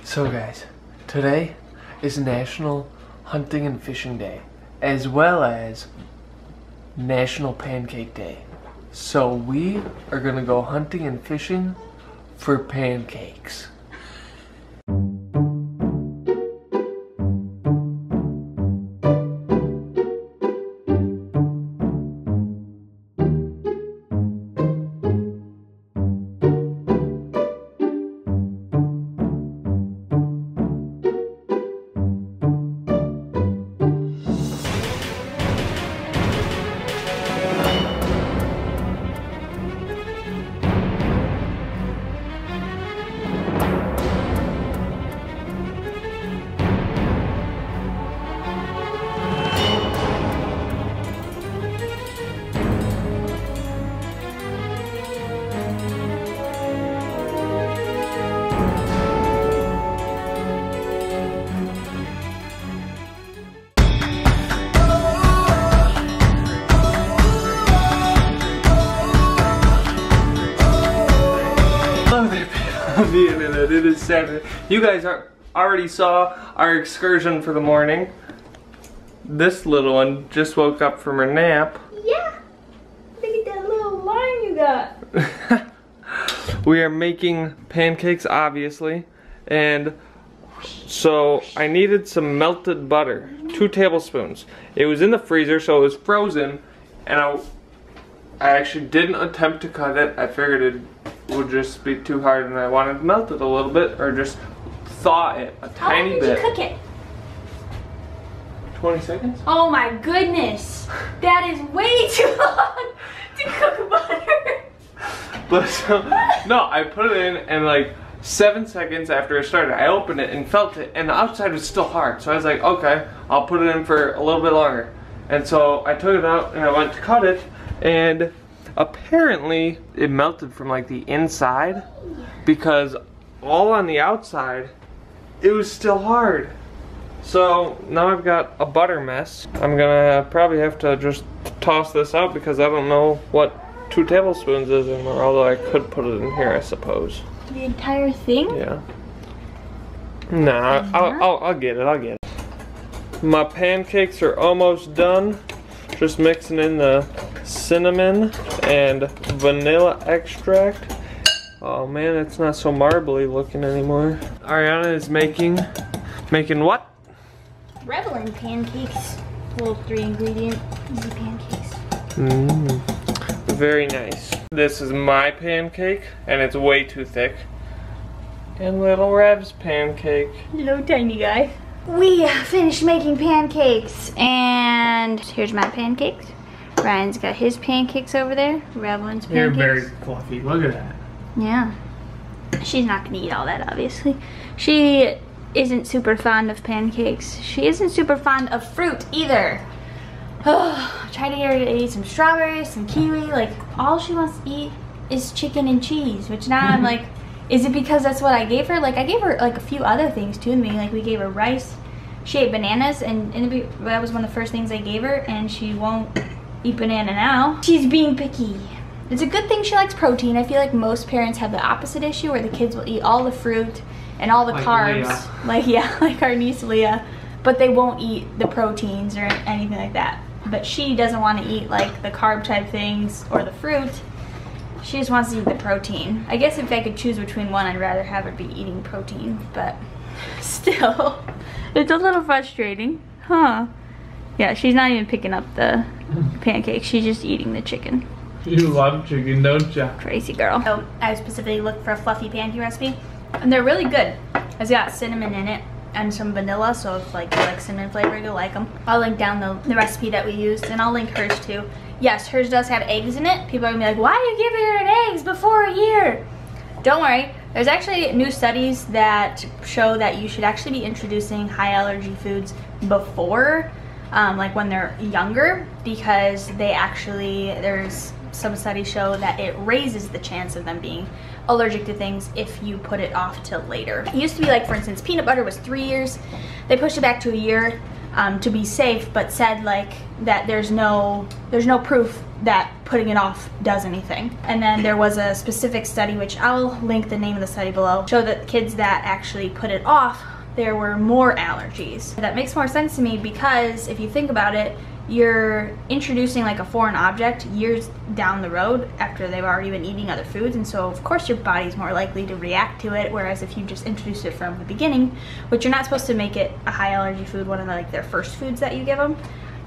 So guys, today is National Hunting and Fishing Day, as well as National Pancake Day. So we are gonna go hunting and fishing for pancakes. The internet, it is Saturday. You guys already saw our excursion for the morning. This little one just woke up from her nap. Yeah, look at that little line you got. We are making pancakes, obviously, and so I needed some melted butter, 2 tablespoons. It was in the freezer, so it was frozen, and I actually didn't attempt to cut it. I figured it would just be too hard, and I wanted to melt it a little bit, or just thaw it a tiny bit. How long did you cook it? 20 seconds? Oh my goodness, that is way too long to cook butter. But no, I put it in, and like 7 seconds after it started, I opened it and felt it, and the outside was still hard. So I was like, okay, I'll put it in for a little bit longer. And so I took it out and I went to cut it, and apparently it melted from like the inside, because all on the outside it was still hard. So now I've got a butter mess. I'm gonna probably have to just toss this out because I don't know what 2 tablespoons is anymore, although I could put it in here, I suppose. The entire thing? Yeah. Nah, I'll get it, My pancakes are almost done. Just mixing in the cinnamon and vanilla extract. Oh man, it's not so marbly looking anymore. Arianna is making what? Revelynne pancakes. Little 3 ingredient easy pancakes. Very nice. This is my pancake, and it's way too thick. And little Rev's pancake. Little tiny guy. We finished making pancakes, and here's my pancakes. Ryan's got his pancakes over there. Revelynne's pancakes. They're very fluffy. Look at that. Yeah. She's not gonna eat all that, obviously. She isn't super fond of pancakes. She isn't super fond of fruit either. Oh, try to get her to eat some strawberries, some kiwi. Like, all she wants to eat is chicken and cheese, which now I'm like, is it because that's what I gave her? Like, I gave her like a few other things too. Like, we gave her rice. She ate bananas, and that was one of the first things I gave her, and she won't eat banana now. She's being picky. It's a good thing she likes protein. I feel like most parents have the opposite issue, where the kids will eat all the fruit and all the carbs. Leah. Like our niece Leah, but they won't eat the proteins or anything like that. But she doesn't want to eat like the carb type things or the fruit. She just wants to eat the protein. I guess if I could choose between one, I'd rather have her be eating protein, but still, it's a little frustrating, huh? Yeah, she's not even picking up the pancakes. She's just eating the chicken. You love chicken, don't you? Crazy girl. So I specifically looked for a fluffy pancake recipe, and they're really good. It's got cinnamon in it and some vanilla, so if like you like cinnamon flavor, you'll like them. I'll link down the recipe that we used, and I'll link hers too. Yes, hers does have eggs in it. People are gonna be like, why are you giving her eggs before a year? Don't worry, there's actually new studies that show that you should actually be introducing high allergy foods before, like when they're younger, because there's some studies show that it raises the chance of them being allergic to things if you put it off till later. It used to be like, for instance, peanut butter was 3 years. They pushed it back to a year to be safe, but said like that there's no proof that putting it off does anything. And then there was a specific study, which I'll link the name of the study below, show that kids that actually put it off, there were more allergies. That makes more sense to me because if you think about it, you're introducing like a foreign object years down the road after they've already been eating other foods, and so of course your body's more likely to react to it, whereas if you just introduce it from the beginning, which you're not supposed to make it a high allergy food, one of the, like their first foods that you give them,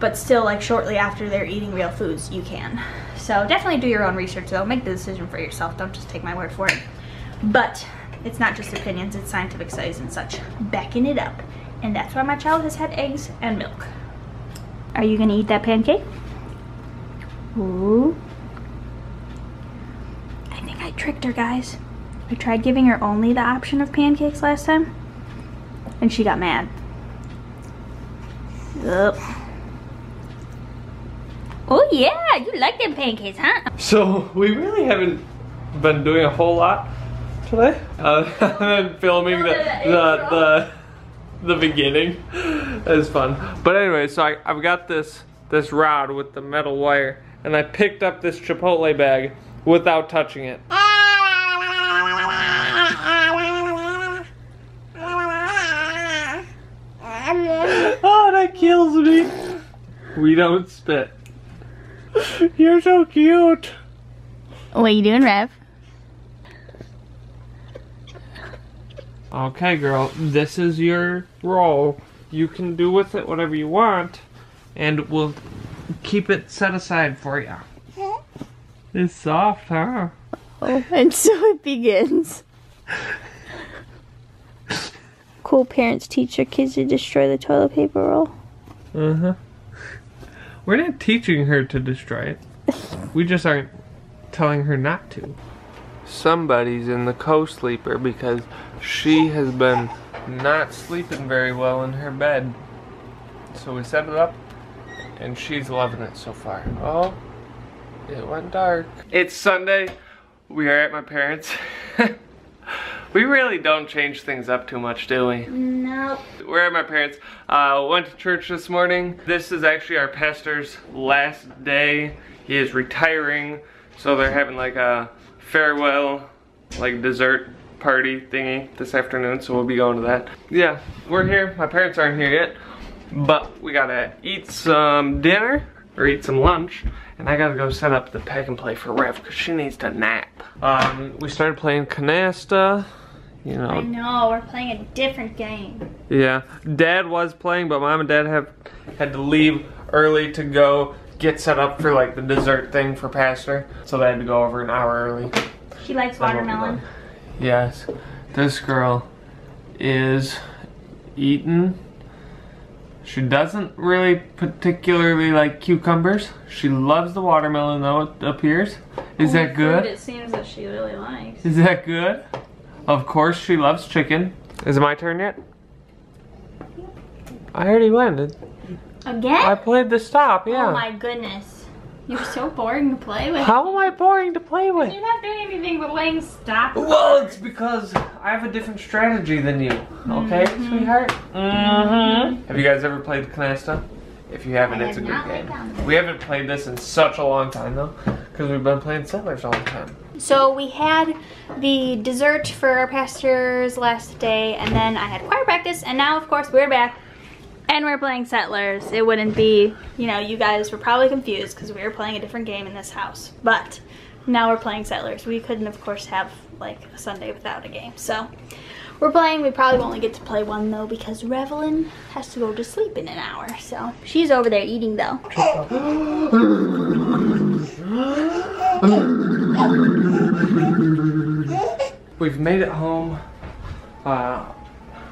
but still like shortly after they're eating real foods, you can. So definitely do your own research though, make the decision for yourself, don't just take my word for it. But it's not just opinions, it's scientific studies and such backing it up. And that's why my child has had eggs and milk. Are you gonna eat that pancake? Ooh. I think I tricked her, guys. I tried giving her only the option of pancakes last time, and she got mad. Ugh. Oh yeah, you like them pancakes, huh? So we really haven't been doing a whole lot today. Than filming the beginning. It's fun. But anyway, so I've got this rod with the metal wire, and I picked up this Chipotle bag without touching it. Oh, that kills me. We don't spit. You're so cute. What are you doing, Rev? Okay, girl, this is your roll. You can do with it whatever you want, and we'll keep it set aside for you. It's soft, huh? Oh, and so it begins. Cool parents teach their kids to destroy the toilet paper roll. Uh-huh. We're not teaching her to destroy it. We just aren't telling her not to. Somebody's in the co-sleeper because she has been not sleeping very well in her bed. So we set it up and she's loving it so far. Oh, it went dark. It's Sunday. We are at my parents'. We really don't change things up too much, do we? Nope. We're at my parents'. Went to church this morning. This is actually our pastor's last day. He is retiring, so they're having like a farewell, like dessert party thingy this afternoon, so we'll be going to that. Yeah, we're here. My parents aren't here yet, but we gotta eat some dinner or eat some lunch, and I gotta go set up the pack and play for Rev because she needs to nap. We started playing canasta. You know. I know, we're playing a different game. Yeah, Dad was playing, but Mom and Dad had to leave early to go get set up for like the dessert thing for Pastor, so they had to go over an hour early. She likes watermelon. Yes, this girl is eating. She doesn't really particularly like cucumbers. She loves the watermelon though, it appears. Is that good? It seems that she really likes. Is that good? Of course she loves chicken. Is it my turn yet? I already went. Again? I played the stop, yeah. Oh my goodness. You're so boring to play with. How am I boring to play with? You're not doing anything but playing stop. Well, it's because I have a different strategy than you. Okay, sweetheart? Have you guys ever played canasta? If you haven't, it's a good game. We haven't played this in such a long time though, because we've been playing Settlers all the time. So we had the dessert for our pastor's last day, and then I had choir practice, and now of course we're back and we're playing Settlers. It wouldn't be, you know, you guys were probably confused because we were playing a different game in this house, but now we're playing Settlers. We couldn't of course have like a Sunday without a game, so we're playing. We probably only get to play one though because Revelynne has to go to sleep in an hour, so she's over there eating though. We've made it home.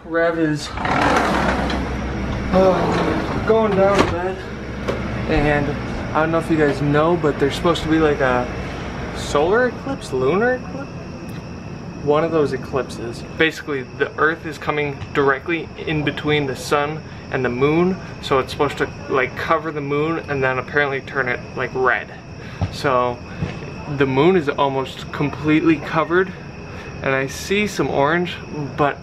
Rev is going down to bed, and I don't know if you guys know, but there's supposed to be like a solar eclipse, lunar eclipse, one of those eclipses. Basically the earth is coming directly in between the sun and the moon, so it's supposed to like cover the moon and then apparently turn it like red. So the moon is almost completely covered and I see some orange, but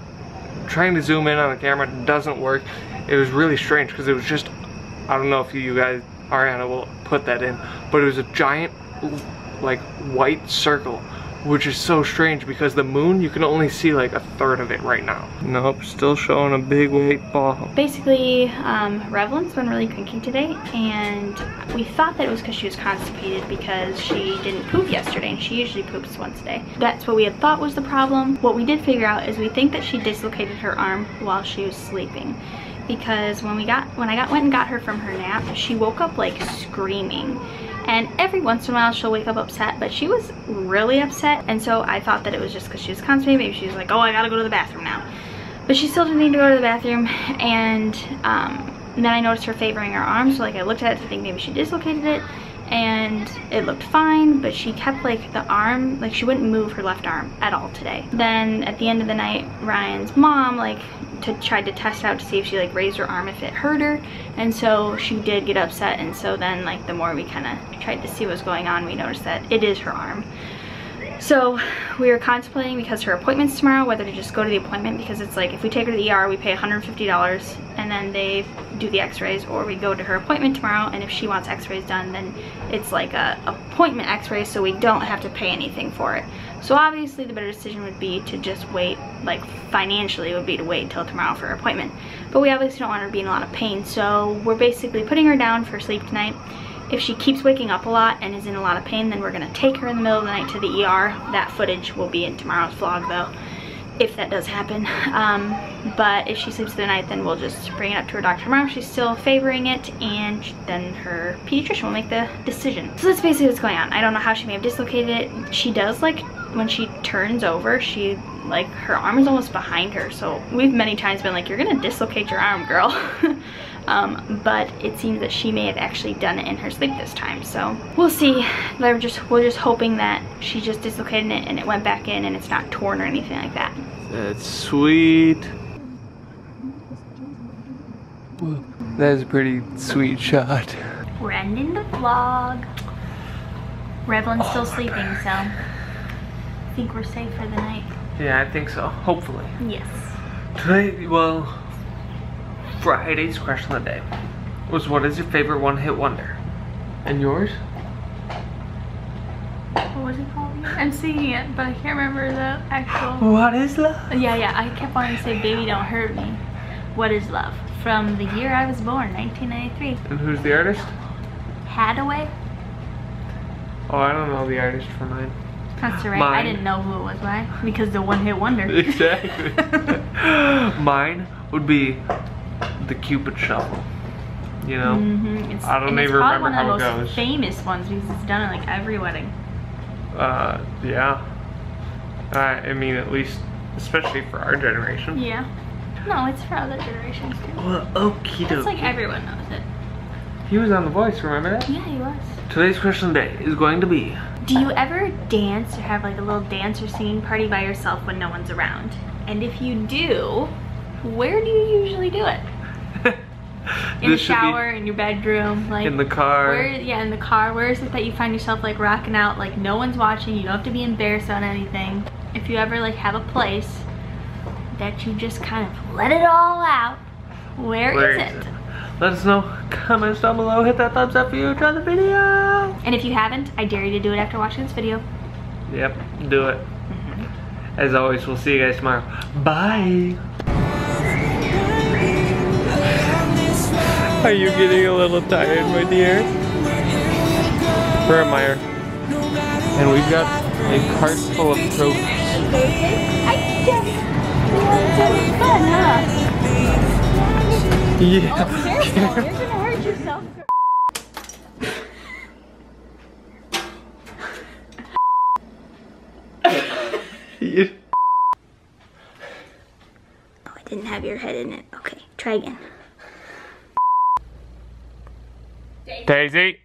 trying to zoom in on the camera doesn't work. It was really strange because it was just, I don't know if you guys Arianna will put that in. But it was a giant, like, white circle, which is so strange because the moon, you can only see like a third of it right now. Nope, still showing a big white ball. Basically, Revelynne's been really cranky today, and we thought that it was because she was constipated because she didn't poop yesterday, and she usually poops once a day. That's what we had thought was the problem. What we did figure out is we think that she dislocated her arm while she was sleeping, because when I went and got her from her nap, she woke up like screaming. And every once in a while she'll wake up upset, but she was really upset, and so I thought that it was just because she was constipated. Maybe she was like, oh, I gotta go to the bathroom now. But she still didn't need to go to the bathroom, and then I noticed her favoring her arm, so like I looked at it to think maybe she dislocated it, and it looked fine, but she kept like the arm, like she wouldn't move her left arm at all today. Then at the end of the night, Ryan's mom tried to test out to see if she like raised her arm if it hurt her, and so she did get upset, and so then like the more we kind of tried to see what was going on, we noticed that it is her arm. So we were contemplating, because her appointment's tomorrow, whether to just go to the appointment, because it's like if we take her to the ER we pay $150 and then they do the x-rays, or we go to her appointment tomorrow, and if she wants x-rays done then it's like a appointment x-ray, so we don't have to pay anything for it. So obviously the better decision would be to just wait, like financially would be to wait until tomorrow for her appointment. But we obviously don't want her to be in a lot of pain, so we're basically putting her down for sleep tonight. If she keeps waking up a lot and is in a lot of pain, then we're gonna take her in the middle of the night to the ER. That footage will be in tomorrow's vlog though, if that does happen. But if she sleeps through the night, then we'll just bring it up to her doctor tomorrow. She's still favoring it, and then her pediatrician will make the decision. So that's basically what's going on. I don't know how she may have dislocated it. She does, like, when she turns over, she, like, her arm is almost behind her. So we've many times been like, you're gonna dislocate your arm, girl. But it seems that she may have actually done it in her sleep this time, so we'll see. We're just hoping that she just dislocated it and it went back in and it's not torn or anything like that. That's sweet. Whoa. That is a pretty sweet shot. We're ending the vlog. Revelynne's still sleeping, so I think we're safe for the night. Yeah, I think so, hopefully. Yes. Today, well, Friday's question of the day was, what is your favorite one-hit wonder? And yours? What was it called? I'm singing it, but I can't remember the actual. What is love? Yeah, I kept wanting to say Baby Don't Hurt Me. What is Love? From the year I was born, 1993. And who's the artist? Hadaway? Oh, I don't know the artist for mine. That's right. Mine. I didn't know who it was. Why? Because the one-hit wonder. Exactly. Mine would be the Cupid Shuffle. You know? Mm-hmm. I don't even remember how it one of the goes. most famous ones because it's done at like every wedding. Yeah. I mean, at least, especially for our generation. Yeah. No, it's for other generations too. Well, okie dokie. It's like everyone knows it. He was on The Voice, remember that? Yeah, he was. Today's question of the day is going to be, do you ever dance or have like a little dance or singing party by yourself when no one's around? And if you do, where do you usually do it? In the shower, in your bedroom, like in the car. Yeah, in the car. Where is it that you find yourself like rocking out, like no one's watching, you don't have to be embarrassed on anything? If you ever like have a place that you just kind of let it all out, where is it? Let us know. Comments down below. Hit that thumbs up if you enjoyed the video. And if you haven't, I dare you to do it after watching this video. Yep, do it. As always, we'll see you guys tomorrow. Bye. Are you getting a little tired, my dear? Where am I? And we've got a cart full of trophies. I just want some fun, huh? Yeah. Oh, careful. You're gonna hurt yourself. Oh, I didn't have your head in it. Okay, try again. Daisy.